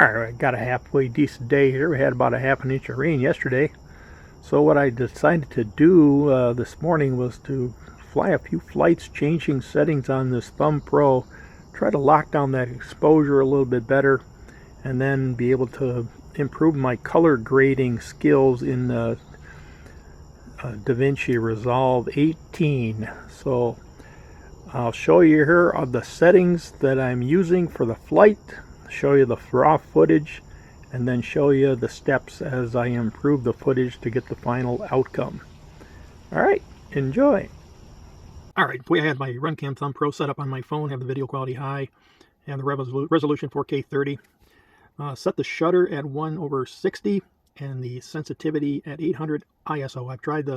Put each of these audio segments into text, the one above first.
Alright, got a halfway decent day here. We had about a half an inch of rain yesterday. So what I decided to do this morning was to fly a few flights, changing settings on this Thumb Pro, try to lock down that exposure a little bit better, and then be able to improve my color grading skills in DaVinci Resolve 18. So I'll show you here are the settings that I'm using for the flight, show you the raw footage, and then show you the steps as I improve the footage to get the final outcome. Alright, enjoy. Alright, I had my Runcam Thumb Pro set up on my phone, have the video quality high, and the resolution 4K 30. Set the shutter at 1/60 and the sensitivity at 800 ISO. I've tried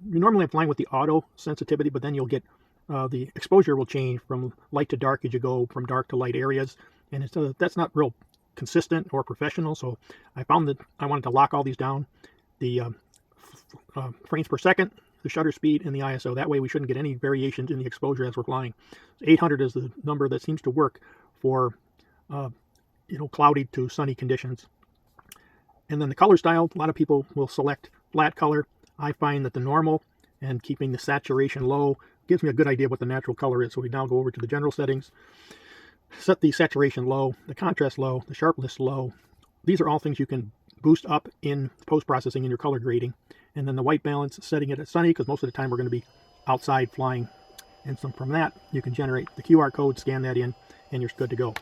normally I'm flying with the auto sensitivity, but then you'll get the exposure will change from light to dark as you go from dark to light areas, and that's not real consistent or professional. So I found that I wanted to lock all these down, the frames per second, the shutter speed, and the ISO. That way we shouldn't get any variations in the exposure as we're flying. 800 is the number that seems to work for cloudy to sunny conditions. And then the color style, a lot of people will select flat color. I find that the normal and keeping the saturation low gives me a good idea what the natural color is. So we now go over to the general settings, set the saturation low, the contrast low, the sharpness low. These are all things you can boost up in post-processing in your color grading. And then the white balance, setting it at sunny, because most of the time we're going to be outside flying. And so from that, you can generate the QR code, scan that in, and you're good to go.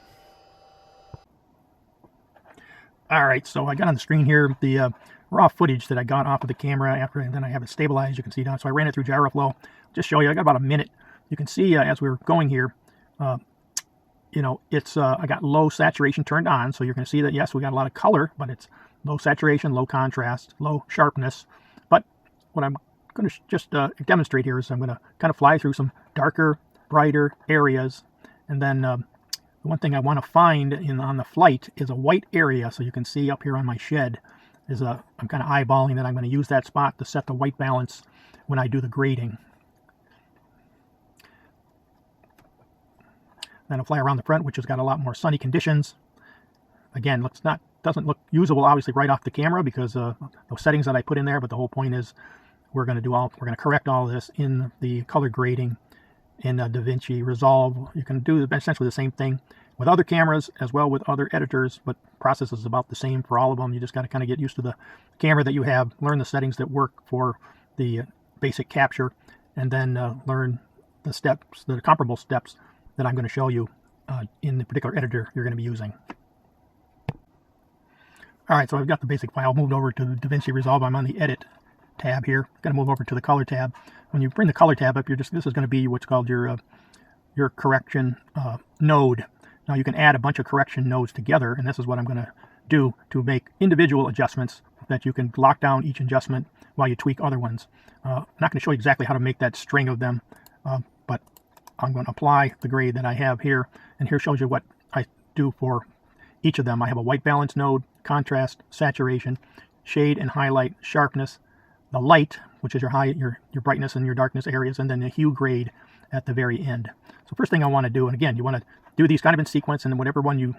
Alright, so I got on the screen here the raw footage that I got off of the camera after, and then I have it stabilized, you can see down. So I ran it through gyroflow. Just show you, I got about a minute. You can see as we were going here, it's I got low saturation turned on, so you're going to see that yes, we got a lot of color, but it's low saturation, low contrast, low sharpness. But what I'm going to just demonstrate here is I'm going to kind of fly through some darker, brighter areas, and then the one thing I want to find on the flight is a white area. So you can see up here on my shed is I'm kind of eyeballing that. I'm going to use that spot to set the white balance when I do the grading. Then I'll fly around the front, which has got a lot more sunny conditions. Again, doesn't look usable obviously right off the camera because those settings that I put in there. But the whole point is we're going to correct all this in the color grading in DaVinci Resolve. You can do essentially the same thing with other cameras as well with other editors, but process is about the same for all of them. You just got to kind of get used to the camera that you have, learn the settings that work for the basic capture, and then learn the steps, the comparable steps that I'm going to show you in the particular editor you're going to be using. Alright, so I've got the basic file moved over to DaVinci Resolve. I'm on the Edit tab here. Going to move over to the Color tab. When you bring the Color tab up, this is going to be what's called your correction node. Now you can add a bunch of correction nodes together, and this is what I'm going to do to make individual adjustments that you can lock down each adjustment while you tweak other ones. I'm not going to show you exactly how to make that string of them, but I'm going to apply the grade that I have here, and here shows you what I do for each of them. I have a white balance node, contrast, saturation, shade and highlight, sharpness, the light, which is your brightness and your darkness areas, and then the hue grade at the very end. So first thing I want to do, and again, you want to do these kind of in sequence, and then whatever one you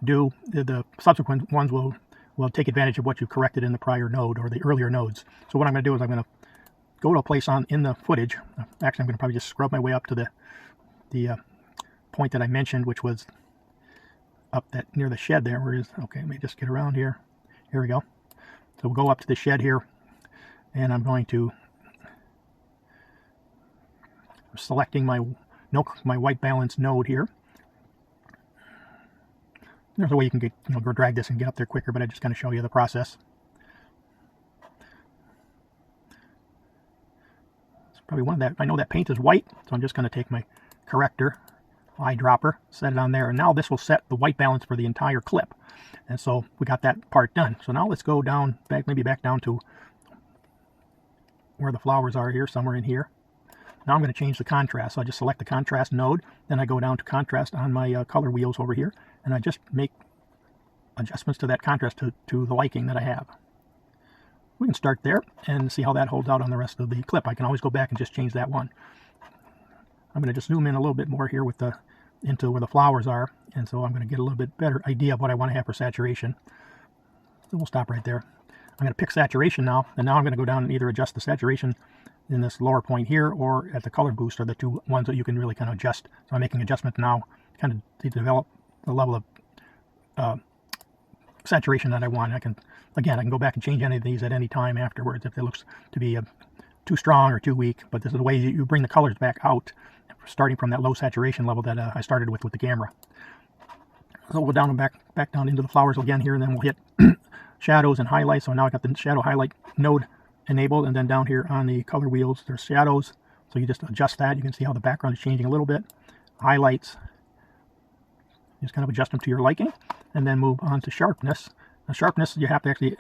do, the subsequent ones will take advantage of what you corrected in the prior node or the earlier nodes. So what I'm going to do is I'm going to go to a place in the footage. Actually, I'm going to probably just scrub my way up to the point that I mentioned, which was up near the shed there. Okay, let me just get around here. Here we go. So we'll go up to the shed here, and I'm going to selecting my white balance node here. There's a way you can get go drag this and get up there quicker, but I just kind of show you the process. It's probably one of that. I know that paint is white, so I'm just going to take my corrector, eyedropper, set it on there, and now this will set the white balance for the entire clip. And so we got that part done. So now let's go down, maybe back down to where the flowers are here, somewhere in here. Now I'm going to change the contrast. So I just select the contrast node, then I go down to contrast on my color wheels over here, and I just make adjustments to that contrast to the liking that I have. We can start there and see how that holds out on the rest of the clip. I can always go back and just change that one. I'm going to just zoom in a little bit more here with into where the flowers are. and so I'm going to get a little bit better idea of what I want to have for saturation. So we'll stop right there. I'm going to pick saturation now, and now I'm going to go down and either adjust the saturation in this lower point here or at the color boost are the two ones that you can really kind of adjust. So I'm making adjustment now kind of to develop the level of saturation that I want. I can go back and change any of these at any time afterwards if it looks to be too strong or too weak, but this is the way you bring the colors back out, starting from that low saturation level that I started with the camera. So we'll go down and back down into the flowers again here, and then we'll hit shadows and highlights. So now I got the shadow highlight node enabled, and then down here on the color wheels there's shadows, so you just adjust that. You can see how the background is changing a little bit. Highlights, just kind of adjust them to your liking, and then move on to sharpness. Now sharpness, you have to actually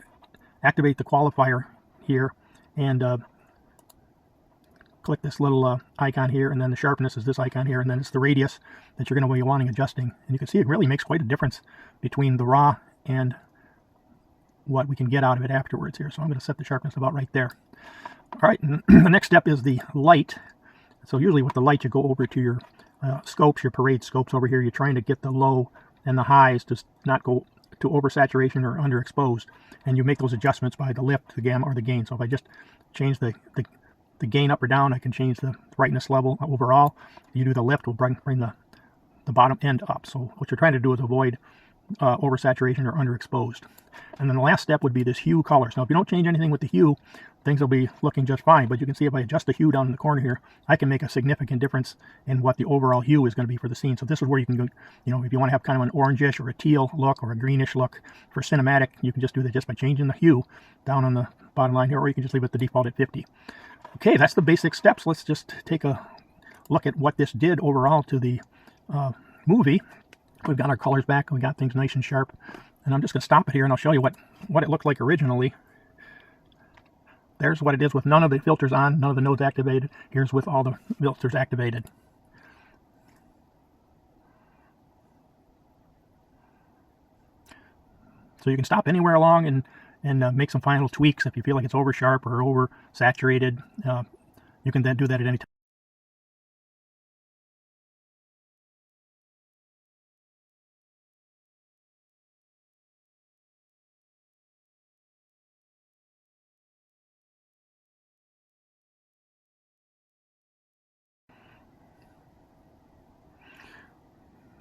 activate the qualifier here and click this little icon here, and then the sharpness is this icon here, and then it's the radius that you're going to be wanting adjusting. And you can see it really makes quite a difference between the raw and what we can get out of it afterwards here. So I'm going to set the sharpness about right there. All right, and the next step is the light. So usually with the light you go over to your scopes, your parade scopes over here. You're trying to get the low and the highs to not go to oversaturation or underexposed, and you make those adjustments by the lift, the gamma, or the gain. So if I just change the gain up or down, I can change the brightness level overall. You do the lift, will bring the bottom end up. So what you're trying to do is avoid oversaturation or underexposed. And then the last step would be this hue colors. Now if you don't change anything with the hue, things will be looking just fine, but you can see if I adjust the hue down in the corner here, I can make a significant difference in what the overall hue is going to be for the scene. So this is where you can go, if you want to have kind of an orangish or a teal look or a greenish look for cinematic, you can just do that just by changing the hue down on the bottom line here, or you can just leave it the default at 50. Okay, that's the basic steps. Let's just take a look at what this did overall to the movie. We've got our colors back, we got things nice and sharp, and I'm just going to stop it here and I'll show you what it looked like originally. There's what it is with none of the filters on, none of the nodes activated. Here's with all the filters activated. So you can stop anywhere along and make some final tweaks if you feel like it's over sharp or over saturated. You can then do that at any time.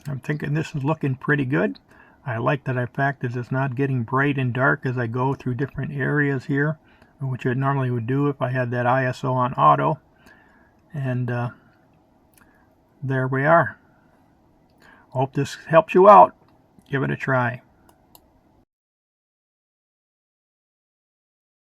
I'm thinking this is looking pretty good. I like that the fact that it's not getting bright and dark as I go through different areas here, which it normally would do if I had that ISO on auto. And there we are. Hope this helps you out. Give it a try.